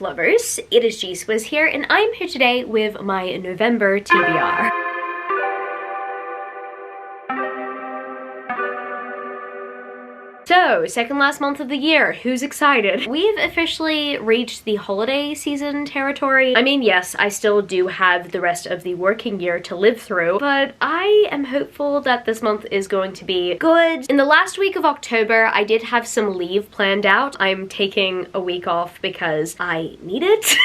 lovers, it is G-Swizz here, and I'm here today with my November TBR. So, second last month of the year, who's excited? We've officially reached the holiday season territory. I mean, yes, I still do have the rest of the working year to live through, but I am hopeful that this month is going to be good. In the last week of October, I did have some leave planned out. I'm taking a week off because I need it.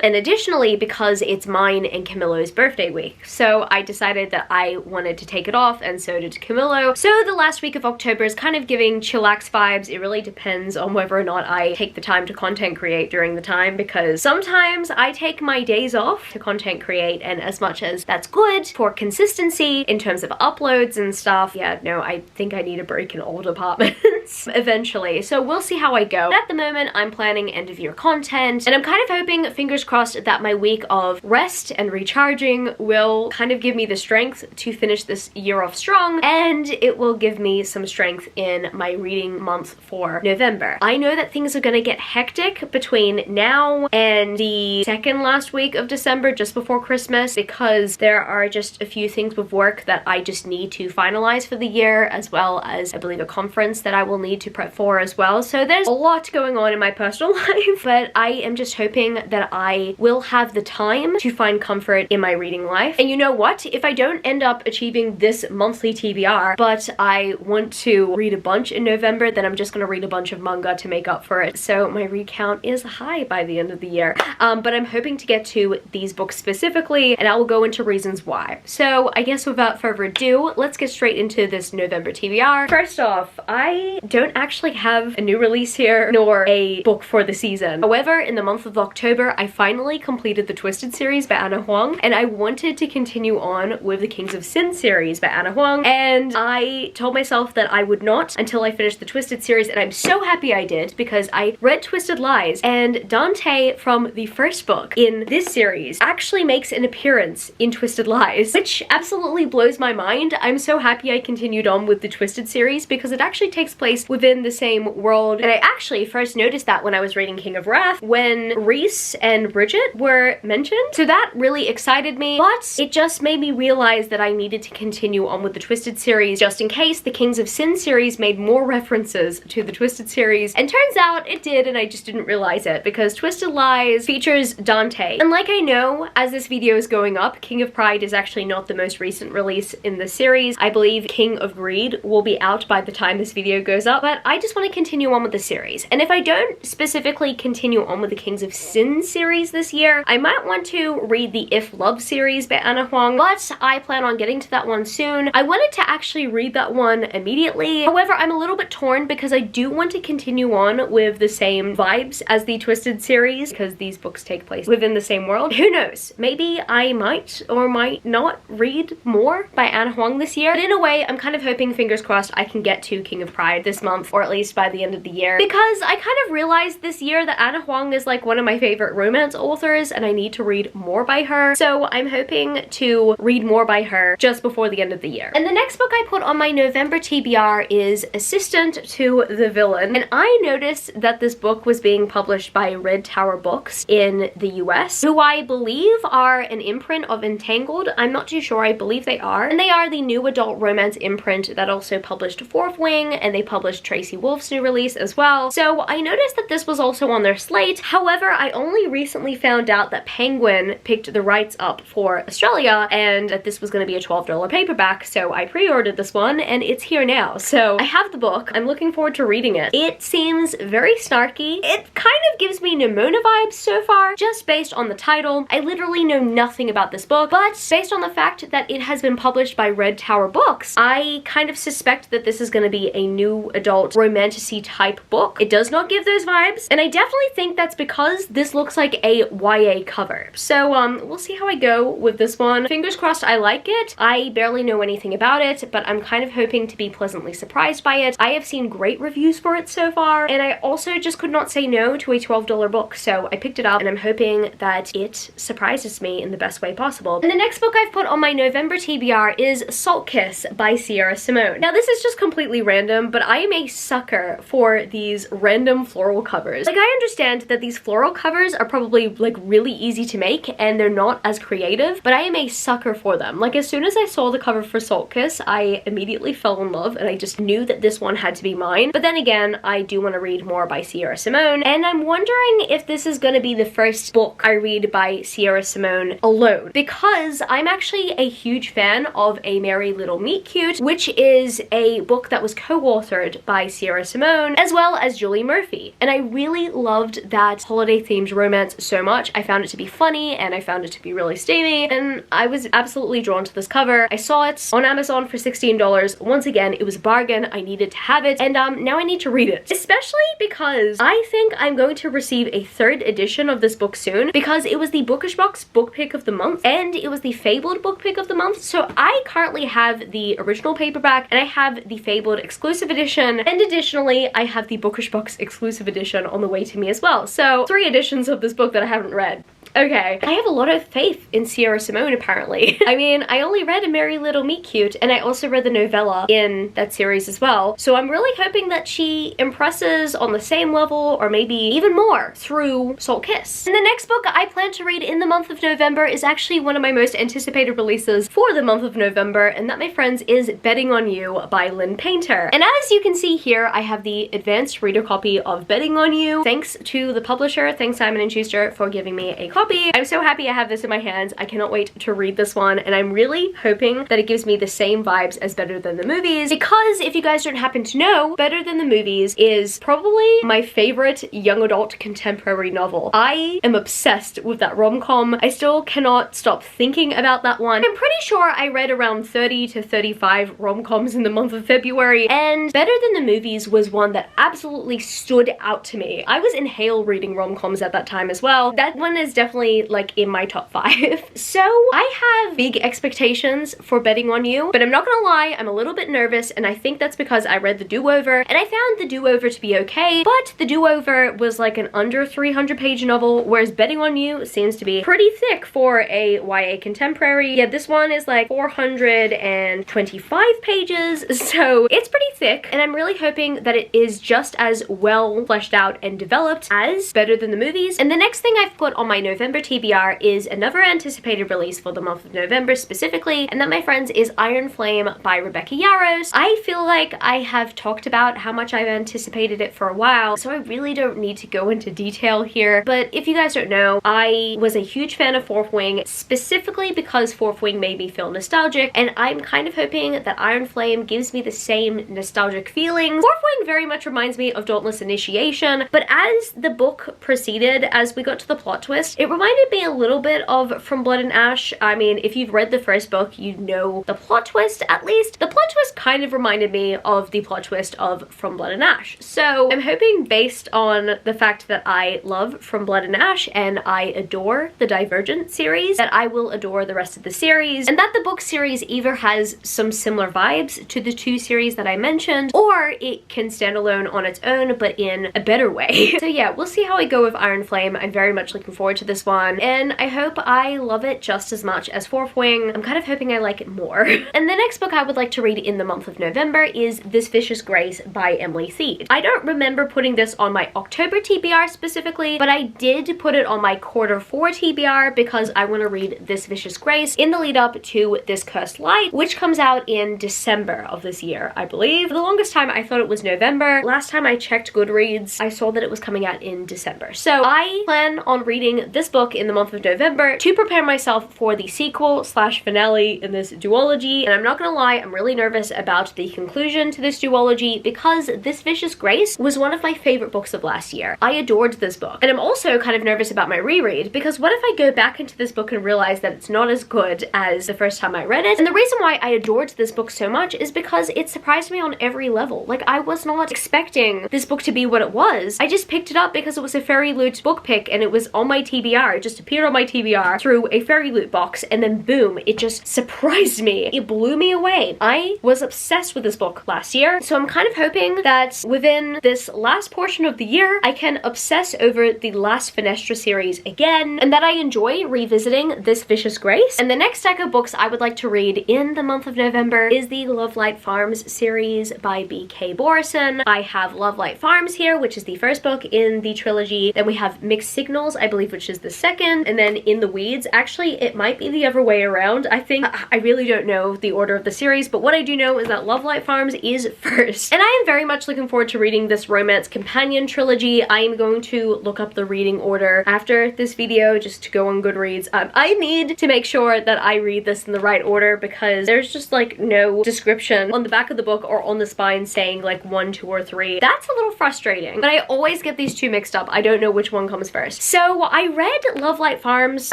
And additionally, because it's mine and Camilo's birthday week. So I decided that I wanted to take it off, and so did Camilo. So the last week of October is kind of giving chillax vibes. It really depends on whether or not I take the time to content create during the time, because sometimes I take my days off to content create, and as much as that's good for consistency in terms of uploads and stuff, yeah, no, I think I need a break in all departments eventually. So we'll see how I go. But at the moment, I'm planning end of year content, and I'm kind of hoping, fingers crossed, that my week of rest and recharging will kind of give me the strength to finish this year off strong, and it will give me some strength in my reading month for November. I know that things are gonna get hectic between now and the second last week of December, just before Christmas, because there are just a few things with work that I just need to finalize for the year, as well as I believe a conference that I will need to prep for as well. So there's a lot going on in my personal life, but I am just hoping that I will have the time to find comfort in my reading life. And you know what? If I don't end up achieving this monthly TBR, but I want to read a bunch in November, then I'm just gonna read a bunch of manga to make up for it. So my read count is high by the end of the year. But I'm hoping to get to these books specifically, and I will go into reasons why. So I guess without further ado, let's get straight into this November TBR. First off, I don't actually have a new release here, nor a book for the season. However, in the month of October, I finally completed the Twisted series by Ana Huang, and I wanted to continue on with the Kings of Sin series by Ana Huang, and I told myself that I would not until I finished the Twisted series, and I'm so happy I did, because I read Twisted Lies, and Dante from the first book in this series actually makes an appearance in Twisted Lies, which absolutely blows my mind. I'm so happy I continued on with the Twisted series, because it actually takes place within the same world, and I actually first noticed that when I was reading King of Wrath, when Reese and Bridget were mentioned. So that really excited me, but it just made me realize that I needed to continue on with the Twisted series, just in case the Kings of Sin series made more references to the Twisted series. And turns out it did, and I just didn't realize it, because Twisted Lies features Dante. And like I know, as this video is going up, King of Pride is actually not the most recent release in the series. I believe King of Greed will be out by the time this video goes up, but I just want to continue on with the series. And if I don't specifically continue on with the Kings of Sin series this year, I might want to read the If Love series by Ana Huang, but I plan on getting to that one soon. I wanted to actually read that one immediately. However, I'm a little bit torn, because I do want to continue on with the same vibes as the Twisted series, because these books take place within the same world. Who knows? Maybe I might or might not read more by Ana Huang this year. But in a way, I'm kind of hoping, fingers crossed, I can get to King of Pride this month, or at least by the end of the year, because I kind of realized this year that Ana Huang is like one of my favorite romance authors, and I need to read more by her. So I'm hoping to read more by her just before the end of the year. And the next book I put on my November TBR is Assistant to the Villain. And I noticed that this book was being published by Red Tower Books in the US, who I believe are an imprint of Entangled. I'm not too sure. I believe they are. And they are the new adult romance imprint that also published Fourth Wing, and they published Tracy Wolf's new release as well. So I noticed that this was also on their slate. However, I only recently found out that Penguin picked the rights up for Australia, and that this was going to be a $12 paperback, so I pre-ordered this one, and it's here now. So I have the book. I'm looking forward to reading it. It seems very snarky. It kind of gives me Nimona vibes so far, just based on the title. I literally know nothing about this book, but based on the fact that it has been published by Red Tower Books, I kind of suspect that this is going to be a new adult romantasy type book. It does not give those vibes, and I definitely think that's because this looks like a YA cover. So we'll see how I go with this one. Fingers crossed I like it. I barely know anything about it, but I'm kind of hoping to be pleasantly surprised by it. I have seen great reviews for it so far, and I also just could not say no to a $12 book, so I picked it up and I'm hoping that it surprises me in the best way possible. And the next book I've put on my November TBR is Salt Kiss by Sierra Simone. Now this is just completely random, but I am a sucker for these random floral covers. Like, I understand that these floral covers are probably like really easy to make and they're not as creative, but I am a sucker for them. Like, as soon as I saw the cover for Salt Kiss, I immediately fell in love and I just knew that this one had to be mine. But then again, I do want to read more by Sierra Simone, and I'm wondering if this is going to be the first book I read by Sierra Simone alone, because I'm actually a huge fan of A Merry Little Meet Cute, which is a book that was co-authored by Sierra Simone as well as Julie Murphy, and I really loved that holiday themed romance so much. I found it to be funny and I found it to be really steamy, and I was absolutely drawn to this cover. I saw it on Amazon for $16. Once again, it was a bargain. I needed to have it, and now I need to read it, especially because I think I'm going to receive a third edition of this book soon, because it was the Bookish Box book pick of the month and it was the Fabled book pick of the month. So I currently have the original paperback and I have the Fabled exclusive edition, and additionally I have the Bookish Box exclusive edition on the way to me as well. So 3 editions of this book that I haven't read. Okay, I have a lot of faith in Sierra Simone apparently. I mean, I only read A Merry Little Meet Cute, and I also read the novella in that series as well. So I'm really hoping that she impresses on the same level or maybe even more through Salt Kiss. And the next book I plan to read in the month of November is actually one of my most anticipated releases for the month of November, and that, my friends, is Betting on You by Lynn Painter. And as you can see here, I have the advanced reader copy of Betting on You. Thanks to the publisher, thanks Simon & Schuster for giving me a copy. I'm so happy I have this in my hands. I cannot wait to read this one, and I'm really hoping that it gives me the same vibes as Better Than the Movies, because if you guys don't happen to know, Better Than the Movies is probably my favorite young adult contemporary novel. I am obsessed with that rom-com. I still cannot stop thinking about that one. I'm pretty sure I read around 30 to 35 rom-coms in the month of February, and Better Than the Movies was one that absolutely stood out to me. I was in Hale reading rom-coms at that time as well. That one is definitely like in my top 5. So I have big expectations for Betting on You, but I'm not gonna lie, I'm a little bit nervous, and I think that's because I read The Do-Over and I found The Do-Over to be okay, but The Do-Over was like an under 300 page novel, whereas Betting on You seems to be pretty thick for a YA contemporary. Yeah, this one is like 425 pages, so it's pretty thick, and I'm really hoping that it is just as well fleshed out and developed as Better Than the Movies. And the next thing I've put on my November TBR is another anticipated release for the month of November specifically, and that, my friends, is Iron Flame by Rebecca Yarros. I feel like I have talked about how much I've anticipated it for a while, so I really don't need to go into detail here, but if you guys don't know, I was a huge fan of Fourth Wing, specifically because Fourth Wing made me feel nostalgic, and I'm kind of hoping that Iron Flame gives me the same nostalgic feelings. Fourth Wing very much reminds me of Dauntless Initiation, but as the book proceeded, as we got to the plot twist, it reminded me a little bit of From Blood and Ash. I mean, if you've read the first book, you know the plot twist, at least. The plot twist kind of reminded me of the plot twist of From Blood and Ash. So I'm hoping, based on the fact that I love From Blood and Ash and I adore the Divergent series, that I will adore the rest of the series, and that the book series either has some similar vibes to the 2 series that I mentioned, or it can stand alone on its own, but in a better way. So yeah, we'll see how I go with Iron Flame. I'm very much looking forward to this one, and I hope I love it just as much as Fourth Wing. I'm kind of hoping I like it more. And the next book I would like to read in the month of November is This Vicious Grace by Emily Thied. I don't remember putting this on my October TBR specifically, but I did put it on my Q4 TBR because I want to read This Vicious Grace in the lead up to This Cursed Light, which comes out in December of this year, I believe. For the longest time I thought it was November. Last time I checked Goodreads, I saw that it was coming out in December. So I plan on reading this book in the month of November to prepare myself for the sequel / finale in this duology, and I'm not gonna lie, I'm really nervous about the conclusion to this duology because This Vicious Grace was one of my favorite books of last year. I adored this book, and I'm also kind of nervous about my reread because what if I go back into this book and realize that it's not as good as the first time I read it? And the reason why I adored this book so much is because it surprised me on every level. Like, I was not expecting this book to be what it was. I just picked it up because it was a Fairy Loot's book pick and it was on my TBR TBR. It just appeared on my TBR through a fairy loot box, and then boom, it just surprised me. It blew me away. I was obsessed with this book last year, so I'm kind of hoping that within this last portion of the year, I can obsess over the last Fenestra series again, and that I enjoy revisiting this Vicious Grace. And the next stack of books I would like to read in the month of November is the Lovelight Farms series by B.K. Borison. I have Lovelight Farms here, which is the first book in the trilogy. Then we have Mixed Signals, I believe, which is the second. And then In the Weeds, actually, it might be the other way around. I think, I really don't know the order of the series, but what I do know is that Lovelight Farms is first. And I am very much looking forward to reading this romance companion trilogy. I am going to look up the reading order after this video just to go on Goodreads. I need to make sure that I read this in the right order because there's just like no description on the back of the book or on the spine saying like 1, 2, or 3. That's a little frustrating, but I always get these two mixed up. I don't know which one comes first. So I read Lovelight Farms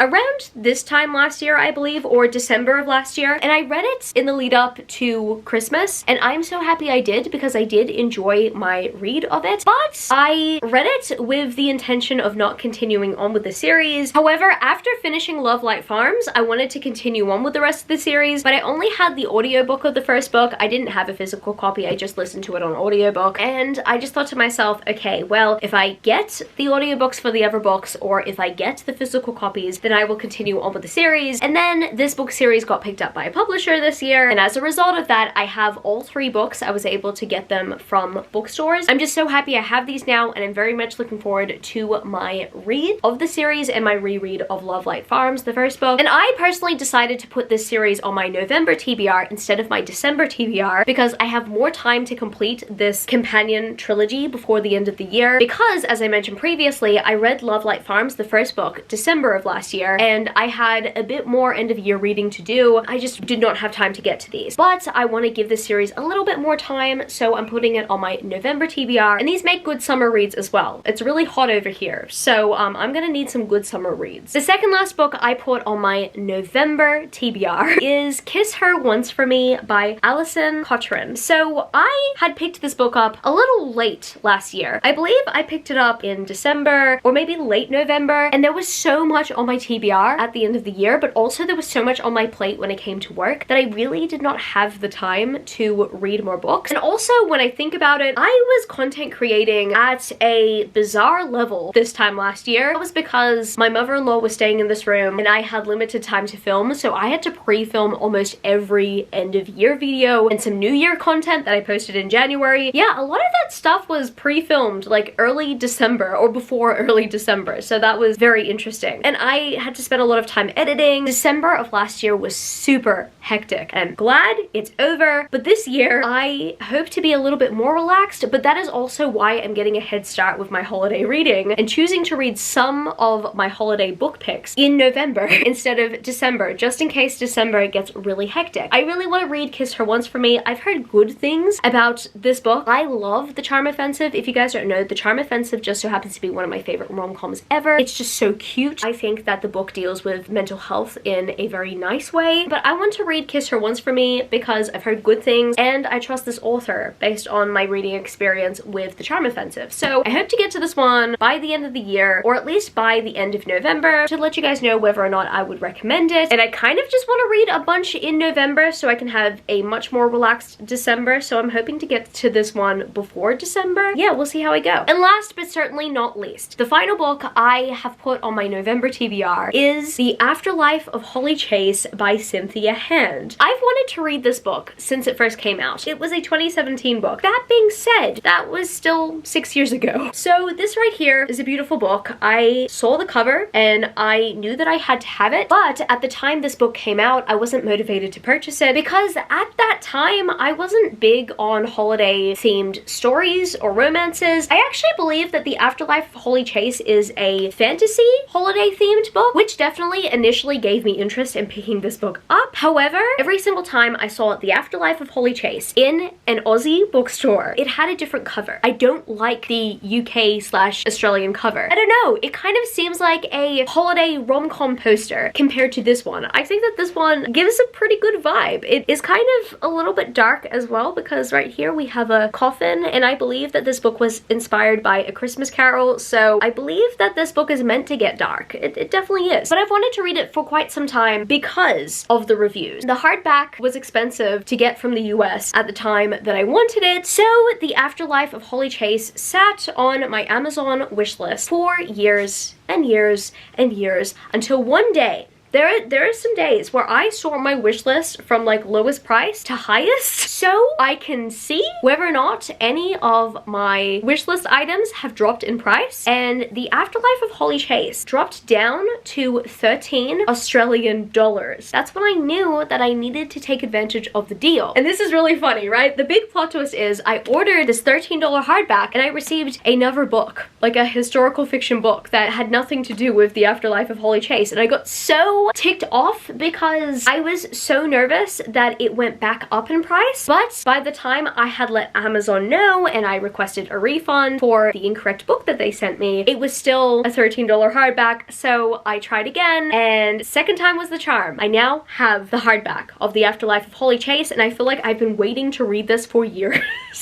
around this time last year, I believe, or December of last year, and I read it in the lead up to Christmas, and I'm so happy I did because I did enjoy my read of it, but I read it with the intention of not continuing on with the series. However, after finishing Lovelight Farms, I wanted to continue on with the rest of the series, but I only had the audiobook of the first book. I didn't have a physical copy, I just listened to it on audiobook, and I just thought to myself, okay, well, if I get the audiobooks for the other books, or if I get the physical copies, then I will continue on with the series. And then this book series got picked up by a publisher this year, and as a result of that, I have all 3 books. I was able to get them from bookstores. I'm just so happy I have these now, and I'm very much looking forward to my read of the series and my reread of Lovelight Farms, the first book. And I personally decided to put this series on my November TBR instead of my December TBR because I have more time to complete this companion trilogy before the end of the year, because as I mentioned previously, I read Lovelight Farms, the first book, December of last year, and I had a bit more end of year reading to do. I just did not have time to get to these, but I want to give this series a little bit more time, so I'm putting it on my November TBR, and these make good summer reads as well. It's really hot over here, so I'm gonna need some good summer reads. The second last book I put on my November TBR is Kiss Her Once For Me by Alison Cotran. So I had picked this book up a little late last year. I believe I picked it up in December or maybe late November, and there was so much on my TBR at the end of the year, but also there was so much on my plate when it came to work that I really did not have the time to read more books. And also, when I think about it, I was content creating at a bizarre level this time last year. That was because my mother-in-law was staying in this room and I had limited time to film, so I had to pre-film almost every end of year video and some new year content that I posted in January. Yeah, a lot of that stuff was pre-filmed like early December or before early December, so that was very interesting. And I had to spend a lot of time editing. December of last year was super hectic, and I'm glad it's over, but this year I hope to be a little bit more relaxed, but that is also why I'm getting a head start with my holiday reading and choosing to read some of my holiday book picks in November instead of December, just in case December gets really hectic. I really want to read Kiss Her Once For Me. I've heard good things about this book. I love The Charm Offensive. If you guys don't know, The Charm Offensive just so happens to be one of my favorite rom-coms ever. It's just so cute. I think that the book deals with mental health in a very nice way, but I want to read Kiss Her Once For Me because I've heard good things and I trust this author based on my reading experience with The Charm Offensive. So I hope to get to this one by the end of the year, or at least by the end of November, to let you guys know whether or not I would recommend it. And I kind of just want to read a bunch in November so I can have a much more relaxed December, so I'm hoping to get to this one before December. Yeah, we'll see how I go. And last but certainly not least, the final book I have put on my November TBR is The Afterlife of Holly Chase by Cynthia Hand. I've wanted to read this book since it first came out. It was a 2017 book. That being said, that was still 6 years ago. So this right here is a beautiful book. I saw the cover and I knew that I had to have it, but at the time this book came out, I wasn't motivated to purchase it because at that time I wasn't big on holiday themed stories or romances. I actually believe that The Afterlife of Holly Chase is a fantasy holiday themed book, which definitely initially gave me interest in picking this book up. However, every single time I saw The Afterlife of Holly Chase in an Aussie bookstore, it had a different cover. I don't like the UK/Australian cover. I don't know, it kind of seems like a holiday rom-com poster compared to this one. I think that this one gives a pretty good vibe. It is kind of a little bit dark as well because right here we have a coffin, and I believe that this book was inspired by A Christmas Carol, so I believe that this book is meant to get dark. It definitely is. But I've wanted to read it for quite some time because of the reviews. The hardback was expensive to get from the US at the time that I wanted it, so the Afterlife of Holly Chase sat on my Amazon wishlist for years and years and years until one day, there are some days where I sort my wish list from like lowest price to highest so I can see whether or not any of my wish list items have dropped in price, and the Afterlife of Holly Chase dropped down to 13 Australian dollars. That's when I knew that I needed to take advantage of the deal. And this is really funny, right? The big plot twist is I ordered this $13 hardback and I received another book, like a historical fiction book that had nothing to do with the Afterlife of Holly Chase, and I got so ticked off because I was so nervous that it went back up in price. But by the time I had let Amazon know and I requested a refund for the incorrect book that they sent me, it was still a $13 hardback. So I tried again, and second time was the charm. I now have the hardback of the Afterlife of Holly Chase, and I feel like I've been waiting to read this for years.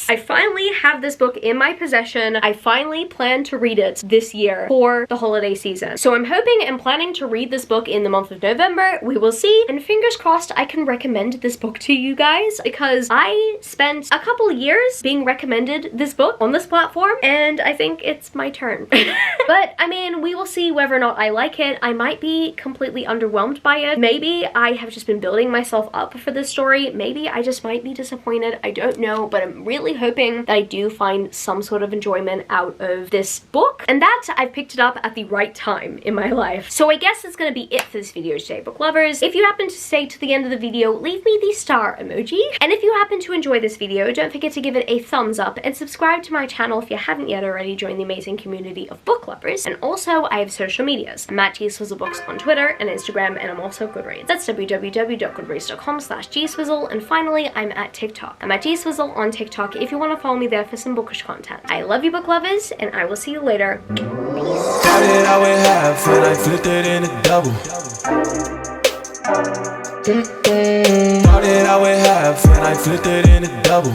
I finally have this book in my possession. I finally plan to read it this year for the holiday season. So I'm hoping and planning to read this book in the month of November. We will see, and fingers crossed I can recommend this book to you guys, because I spent a couple years being recommended this book on this platform, and I think it's my turn. But I mean, we will see whether or not I like it. I might be completely underwhelmed by it. Maybe I have just been building myself up for this story. Maybe I just might be disappointed. I don't know, but I'm really hoping that I do find some sort of enjoyment out of this book, and that I've picked it up at the right time in my life. So I guess that's gonna be it for this video today, book lovers. If you happen to stay to the end of the video, leave me the star emoji. And if you happen to enjoy this video, don't forget to give it a thumbs up and subscribe to my channel if you haven't yet already. Join the amazing community of book lovers. And also, I have social medias. I'm at gswizzlebooks on Twitter and Instagram, and I'm also GOODREADS. That's www.goodreads.com/gswizzle. And finally, I'm at TikTok. I'm at gswizzle on TikTok if you want to follow me there for some bookish content. I love you, book lovers, and I will see you later. Peace. Started out with half and I flipped it into double. Started out with half and I flipped it into double.